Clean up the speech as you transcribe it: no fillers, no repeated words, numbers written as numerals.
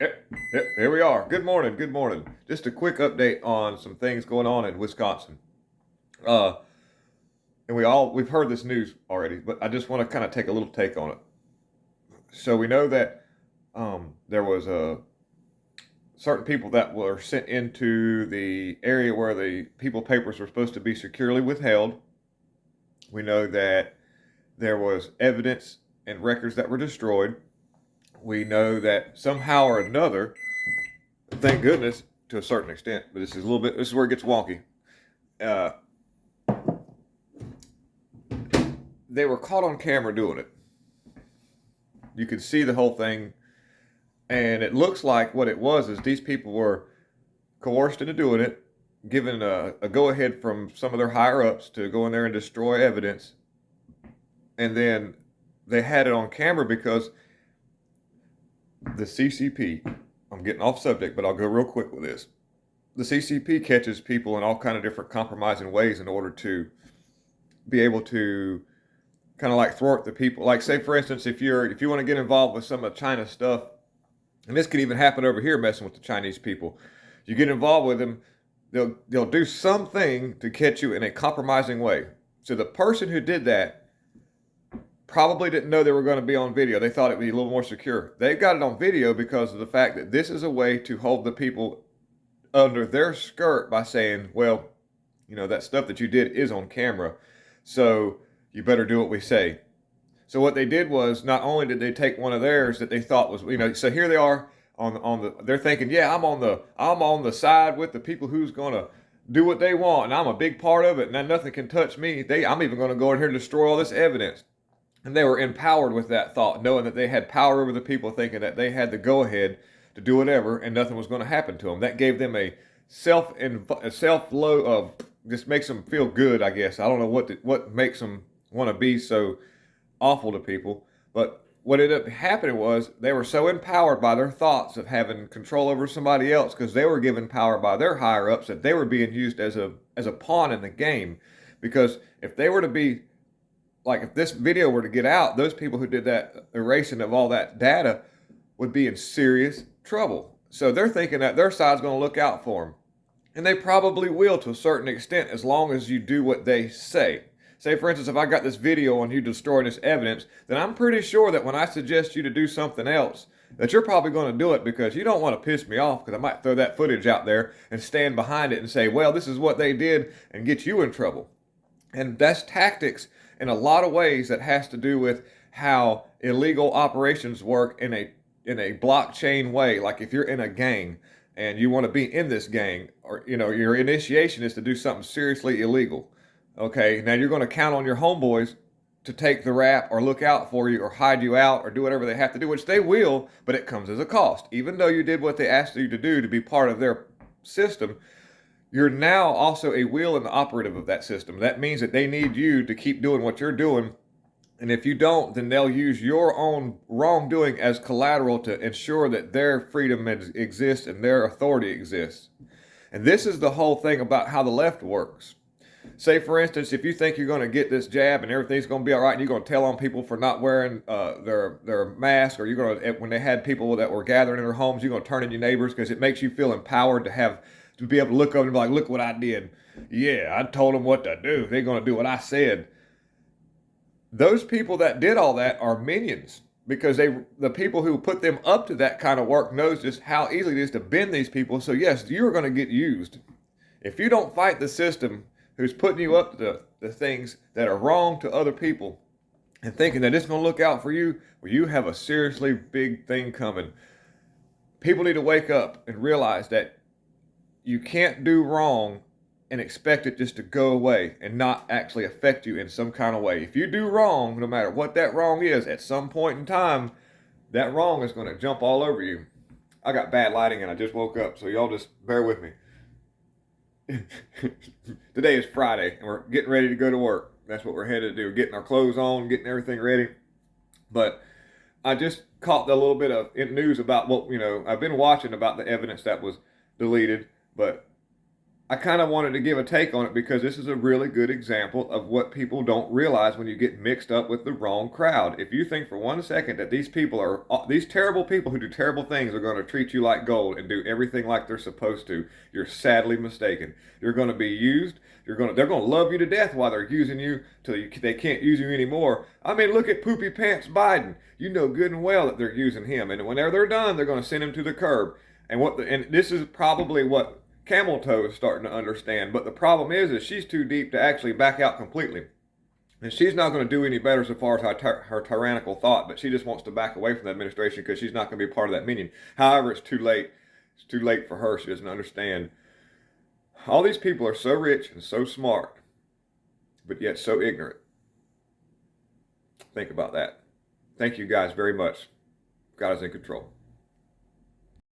Here we are. Good morning. Good morning. Just a quick update on some things going on in Wisconsin. Uh, and we've heard this news already, but I just want to kind of take a little take on it. So we know that there was certain people that were sent into the area where the people papers were supposed to be securely withheld. We know that there was evidence and records that were destroyed. We know that somehow or another, thank goodness to a certain extent, but this is where it gets wonky. Uh, they were caught on camera doing it. You could see the whole thing, and it looks like what it was is these people were coerced into doing it, given a go ahead from some of their higher ups to go in there and destroy evidence, and then they had it on camera because the CCP. I'm getting off subject, but I'll go real quick with this. The CCP catches people in all kind of different compromising ways in order to be able to kind of like thwart the people. Like, say for instance, if you want to get involved with some of China's stuff, and this could even happen over here, messing with the Chinese people, you get involved with them, they'll do something to catch you in a compromising way. So the person who did that probably didn't know they were going to be on video. They thought it would be a little more secure. They got it on video because of the fact that this is a way to hold the people under their skirt by saying, well, that stuff that you did is on camera, so you better do what we say. So what they did was, not only did they take one of theirs that they thought was, so here they are they're thinking, yeah, I'm on the side with the people who's gonna do what they want, and I'm a big part of it, and nothing can touch me. I'm even gonna go in here and destroy all this evidence. And they were empowered with that thought, knowing that they had power over the people, thinking that they had the go ahead to do whatever, and nothing was going to happen to them. That gave them a self low of, just makes them feel good, I guess. I don't know what makes them want to be so awful to people, but what ended up happening was they were so empowered by their thoughts of having control over somebody else, because they were given power by their higher ups, that they were being used as a pawn in the game. Because if they were to be, like, if this video were to get out, those people who did that erasing of all that data would be in serious trouble. So they're thinking that their side's going to look out for them. And they probably will to a certain extent, as long as you do what they say. Say, for instance, if I got this video on you destroying this evidence, then I'm pretty sure that when I suggest you to do something else, that you're probably going to do it because you don't want to piss me off, because I might throw that footage out there and stand behind it and say, well, this is what they did, and get you in trouble. And that's tactics in a lot of ways that has to do with how illegal operations work in a blockchain way. Like, if you're in a gang and you want to be in this gang, or your initiation is to do something seriously illegal. Okay, now you're going to count on your homeboys to take the rap or look out for you or hide you out or do whatever they have to do, which they will, but it comes as a cost. Even though you did what they asked you to do to be part of their system, you're now also a wheel and the operative of that system. That means that they need you to keep doing what you're doing. And if you don't, then they'll use your own wrongdoing as collateral to ensure that their freedom exists and their authority exists. And this is the whole thing about how the left works. Say, for instance, if you think you're going to get this jab and everything's going to be all right, and you're going to tell on people for not wearing their mask, or you're going to, when they had people that were gathering in their homes, you're going to turn in your neighbors because it makes you feel empowered to be able to look up and be like, look what I did. Yeah, I told them what to do. They're going to do what I said. Those people that did all that are minions, because the people who put them up to that kind of work knows just how easy it is to bend these people. So yes, you're going to get used. If you don't fight the system who's putting you up to the things that are wrong to other people and thinking that it's going to look out for you, well, you have a seriously big thing coming. People need to wake up and realize that you can't do wrong and expect it just to go away and not actually affect you in some kind of way. If you do wrong, no matter what that wrong is, at some point in time, that wrong is going to jump all over you. I got bad lighting and I just woke up, so y'all just bear with me. Today is Friday and we're getting ready to go to work. That's what we're headed to do. Getting our clothes on, getting everything ready. But I just caught a little bit of news about what, I've been watching about the evidence that was deleted, but I kind of wanted to give a take on it because this is a really good example of what people don't realize when you get mixed up with the wrong crowd. If you think for 1 second that these terrible people who do terrible things are going to treat you like gold and do everything like they're supposed to, you're sadly mistaken. You're going to be used. They're going to love you to death while they're using you till they can't use you anymore. I mean, look at Poopy Pants Biden. You know good and well that they're using him, and whenever they're done, they're going to send him to the curb. And this is probably what Camel Toe is starting to understand. But the problem is she's too deep to actually back out completely. And she's not going to do any better so far as her tyrannical thought, but she just wants to back away from the administration because she's not going to be part of that minion. However, it's too late. It's too late for her. She doesn't understand. All these people are so rich and so smart, but yet so ignorant. Think about that. Thank you guys very much. God is in control.